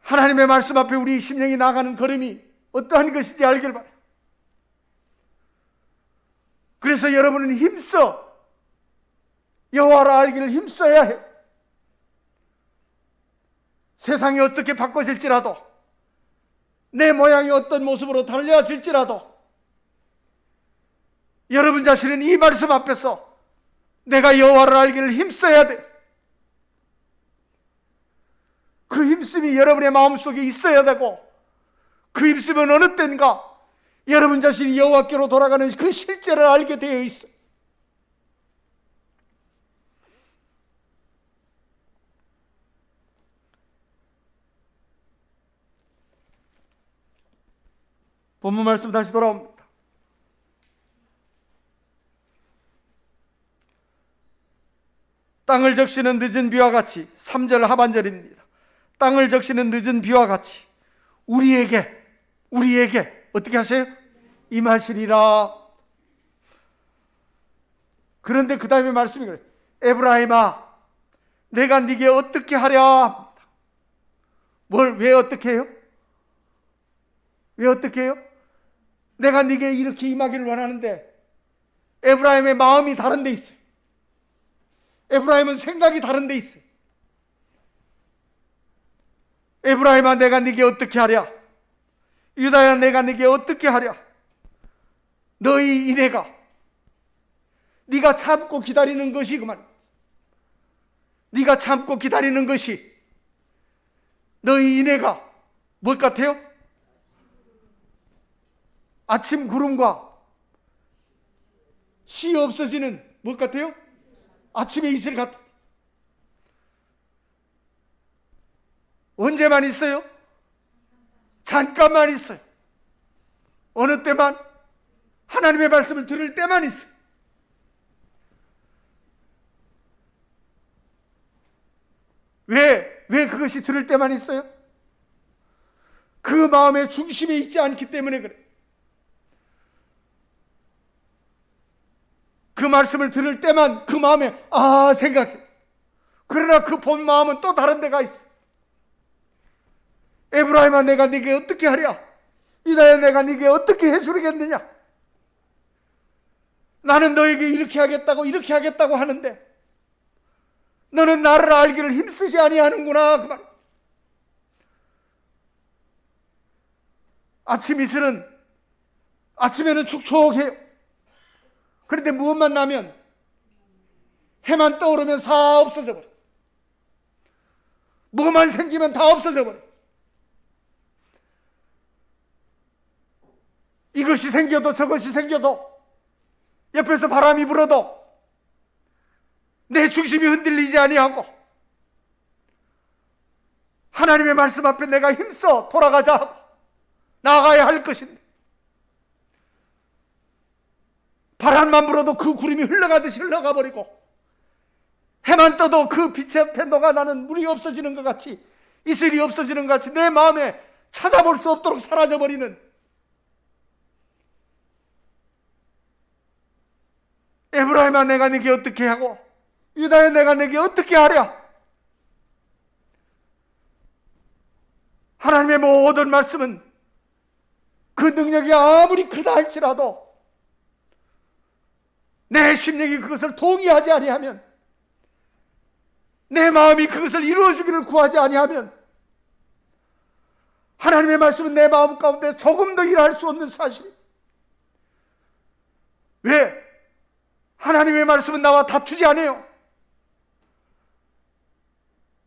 하나님의 말씀 앞에 우리 심령이 나가는 걸음이 어떠한 것인지 알길 바라요. 그래서 여러분은 힘써 여호와를 알기를 힘써야 해요. 세상이 어떻게 바꿔질지라도, 내 모양이 어떤 모습으로 달라질지라도 여러분 자신은 이 말씀 앞에서 내가 여호와를 알기를 힘써야 돼. 그 힘씀이 여러분의 마음속에 있어야 되고, 그 힘씀은 어느 때인가 여러분 자신이 여호와께로 돌아가는 그 실제를 알게 되어 있어. 본문 말씀 다시 돌아옵니다. 땅을 적시는 늦은 비와 같이, 3절 하반절입니다. 땅을 적시는 늦은 비와 같이 우리에게 어떻게 하세요? 임하시리라. 그런데 그 다음에 말씀이 그래요. 에브라임아, 내가 네게 어떻게 하랴. 왜 어떻게 해요? 왜 어떻게 해요? 내가 네게 이렇게 임하기를 원하는데 에브라임의 마음이 다른 데 있어요. 에브라임은 생각이 다른 데 있어요. 에브라임아, 내가 네게 어떻게 하랴. 유다야, 내가 네게 어떻게 하랴. 너희 이내가, 네가 참고 기다리는 것이 그만. 네가 참고 기다리는 것이 너희 이내가 뭘 같아요? 아침 구름과 시 없어지는 뭘 같아요? 아침의 이슬 같다. 언제만 있어요? 잠깐만 있어요. 어느 때만? 하나님의 말씀을 들을 때만 있어요. 왜 그것이 들을 때만 있어요? 그 마음의 중심에 있지 않기 때문에 그래. 그 말씀을 들을 때만 그 마음에 생각해. 그러나 그 본 마음은 또 다른 데가 있어. 에브라임아, 내가 네게 어떻게 하랴. 유다야, 내가 네게 어떻게 해주겠느냐. 나는 너에게 이렇게 하겠다고 하는데 너는 나를 알기를 힘쓰지 아니하는구나. 그 말. 아침 이슬은 아침에는 촉촉해요. 그런데 무엇만 나면, 해만 떠오르면 다 없어져 버려. 뭐만 생기면 다 없어져 버려. 이것이 생겨도 저것이 생겨도, 옆에서 바람이 불어도 내 중심이 흔들리지 아니하고 하나님의 말씀 앞에 내가 힘써 돌아가자 하고 나아가야 할 것인데, 바람만 불어도 그 구름이 흘러가듯이 흘러가 버리고, 해만 떠도 그 빛의 팬도가 나는 물이 없어지는 것 같이, 이슬이 없어지는 것 같이 내 마음에 찾아볼 수 없도록 사라져 버리는, 에브라임아, 내가 네게 어떻게 하고 유다야, 내가 네게 어떻게 하랴. 하나님의 모든 말씀은 그 능력이 아무리 크다 할지라도 내 심령이 그것을 동의하지 아니하면, 내 마음이 그것을 이루어주기를 구하지 아니하면, 하나님의 말씀은 내 마음 가운데 조금 더 일할 수 없는 사실. 왜? 하나님의 말씀은 나와 다투지 않아요.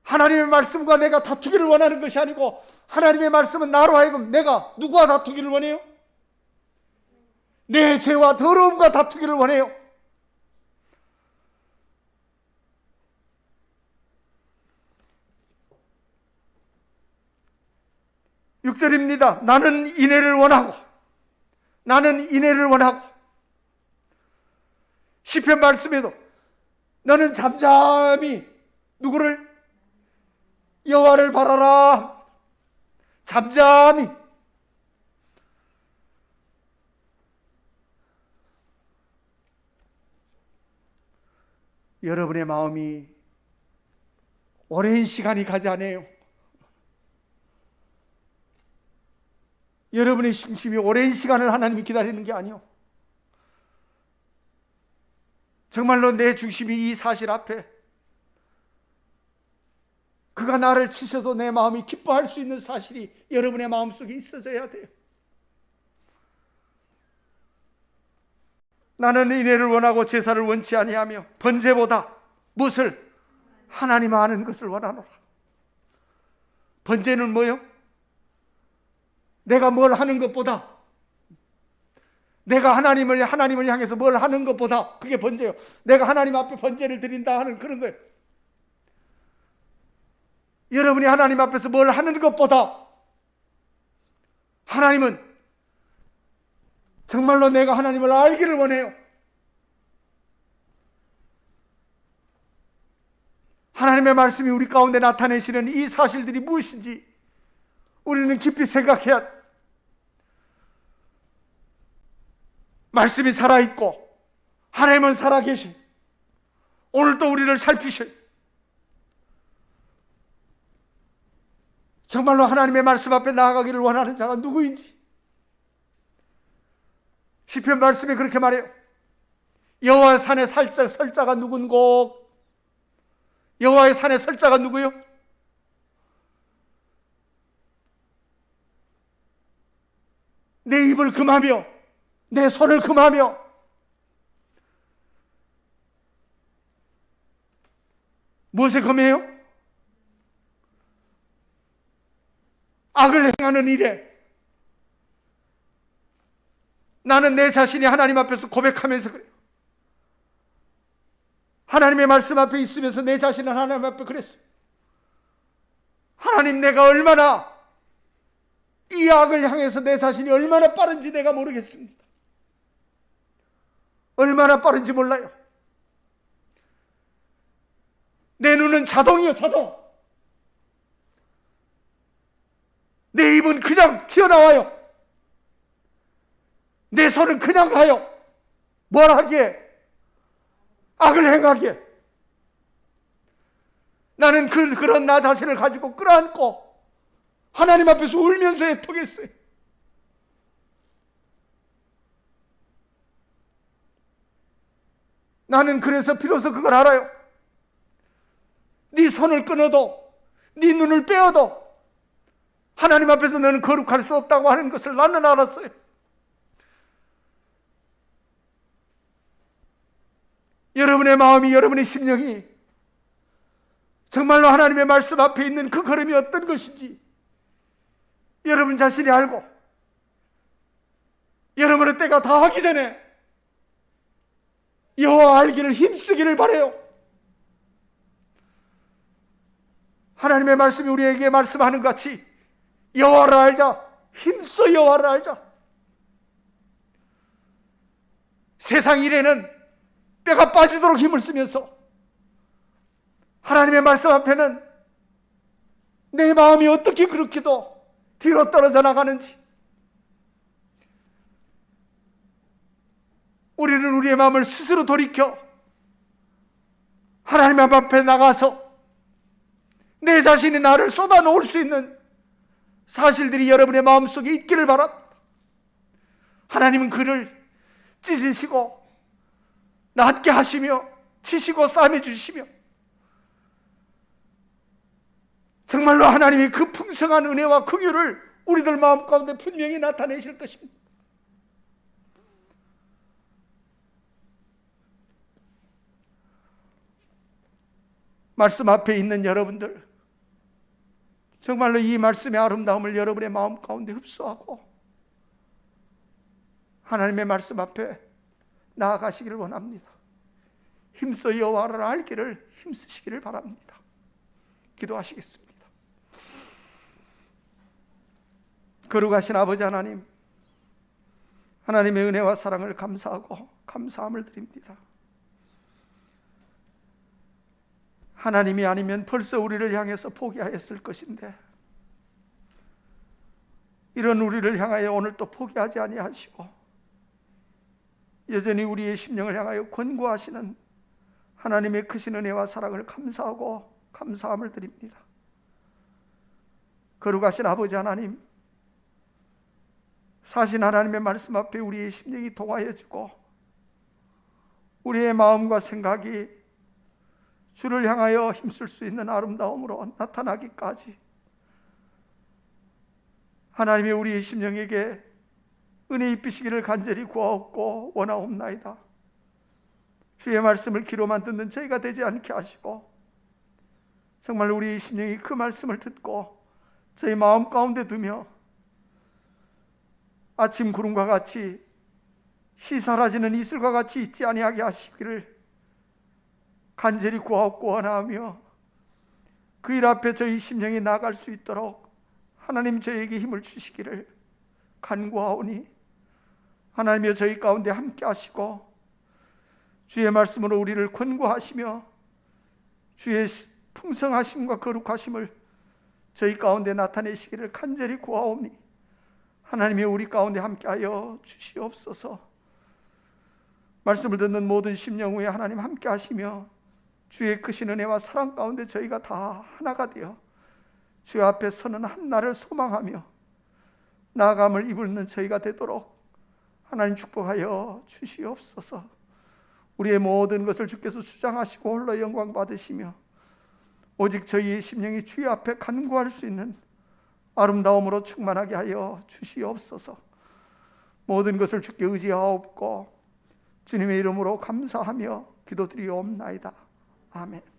하나님의 말씀과 내가 다투기를 원하는 것이 아니고, 하나님의 말씀은 나로 하여금 내가 누구와 다투기를 원해요? 내 죄와 더러움과 다투기를 원해요. 6절입니다. 나는 인애를 원하고 시편 말씀에도 너는 잠잠히 누구를? 여호와를 바라라. 잠잠히. 여러분의 마음이 오랜 시간이 가지 않아요. 여러분의 중심이 오랜 시간을 하나님이 기다리는 게 아니요. 정말로 내 중심이 이 사실 앞에, 그가 나를 치셔도 내 마음이 기뻐할 수 있는 사실이 여러분의 마음속에 있어져야 돼요. 나는 인애를 원하고 제사를 원치 아니하며 번제보다 무엇을? 하나님 아는 것을 원하노라. 번제는 뭐요? 내가 뭘 하는 것보다, 내가 하나님을 향해서 뭘 하는 것보다, 그게 번제요. 내가 하나님 앞에 번제를 드린다 하는 그런 거예요. 여러분이 하나님 앞에서 뭘 하는 것보다 하나님은 정말로 내가 하나님을 알기를 원해요. 하나님의 말씀이 우리 가운데 나타내시는 이 사실들이 무엇인지 우리는 깊이 생각해야 돼. 말씀이 살아있고 하나님은 살아계신, 오늘도 우리를 살피셔요. 정말로 하나님의 말씀 앞에 나아가기를 원하는 자가 누구인지 시편 말씀에 그렇게 말해요. 여호와의 산에 설 자가 누군고? 여호와의 산에 설 자가 누구요? 내 입을 금하며 내 손을 금하며 무엇에 금해요? 악을 행하는 일에. 나는 내 자신이 하나님 앞에서 고백하면서 그래요. 하나님의 말씀 앞에 있으면서 내 자신은 하나님 앞에 그랬어요. 하나님, 내가 얼마나 이 악을 향해서 내 자신이 얼마나 빠른지 내가 모르겠습니다. 얼마나 빠른지 몰라요. 내 눈은 자동이요, 자동. 내 입은 그냥 튀어나와요. 내 손은 그냥 가요. 뭘 하기에? 악을 행하기에. 나는 그런 나 자신을 가지고 끌어안고 하나님 앞에서 울면서 애통했어요. 나는 그래서 비로소 그걸 알아요. 네 손을 끊어도, 네 눈을 빼어도 하나님 앞에서 너는 거룩할 수 없다고 하는 것을 나는 알았어요. 여러분의 마음이, 여러분의 심령이 정말로 하나님의 말씀 앞에 있는 그 걸음이 어떤 것인지 여러분 자신이 알고, 여러분의 때가 다 하기 전에 여호와 알기를 힘쓰기를 바라요. 하나님의 말씀이 우리에게 말씀하는 것 같이 여호와를 알자. 힘써 여호와를 알자. 세상 일에는 뼈가 빠지도록 힘을 쓰면서 하나님의 말씀 앞에는 내 마음이 어떻게 그렇게도 뒤로 떨어져 나가는지, 우리는 우리의 마음을 스스로 돌이켜 하나님 앞에 나가서 내 자신이 나를 쏟아놓을 수 있는 사실들이 여러분의 마음속에 있기를 바랍니다. 하나님은 그를 찢으시고 낫게 하시며 치시고 싸매 주시며 정말로 하나님의 그 풍성한 은혜와 긍휼을 우리들 마음 가운데 분명히 나타내실 것입니다. 말씀 앞에 있는 여러분들, 정말로 이 말씀의 아름다움을 여러분의 마음 가운데 흡수하고 하나님의 말씀 앞에 나아가시기를 원합니다. 힘써 여호와를 알기를 힘쓰시기를 바랍니다. 기도하시겠습니다. 거룩하신 아버지 하나님, 하나님의 은혜와 사랑을 감사하고 감사함을 드립니다. 하나님이 아니면 벌써 우리를 향해서 포기하였을 것인데 이런 우리를 향하여 오늘 또 포기하지 아니하시고 여전히 우리의 심령을 향하여 권고하시는 하나님의 크신 은혜와 사랑을 감사하고 감사함을 드립니다. 거룩하신 아버지 하나님, 사신 하나님의 말씀 앞에 우리의 심령이 동하여지고 우리의 마음과 생각이 주를 향하여 힘쓸 수 있는 아름다움으로 나타나기까지 하나님의 우리의 심령에게 은혜 입히시기를 간절히 구하옵고 원하옵나이다. 주의 말씀을 귀로만 듣는 저희가 되지 않게 하시고, 정말 우리 심령이 그 말씀을 듣고 저희 마음 가운데 두며 아침 구름과 같이 시 사라지는 이슬과 같이 있지 아니하게 하시기를 간절히 구하옵고 원하며, 그 일 앞에 저희 심령이 나아갈 수 있도록 하나님 저희에게 힘을 주시기를 간구하오니, 하나님이여 저희 가운데 함께 하시고 주의 말씀으로 우리를 권고하시며 주의 풍성하심과 거룩하심을 저희 가운데 나타내시기를 간절히 구하오니, 하나님이 우리 가운데 함께하여 주시옵소서. 말씀을 듣는 모든 심령 위에 하나님 함께 하시며 주의 크신 은혜와 사랑 가운데 저희가 다 하나가 되어 주 앞에 서는 한 날을 소망하며 나아감을 입는 저희가 되도록 하나님 축복하여 주시옵소서. 우리의 모든 것을 주께서 주장하시고 홀로 영광 받으시며 오직 저희의 심령이 주의 앞에 간구할 수 있는 아름다움으로 충만하게 하여 주시옵소서. 모든 것을 주께 의지하옵고 주님의 이름으로 감사하며 기도드리옵나이다. 아멘.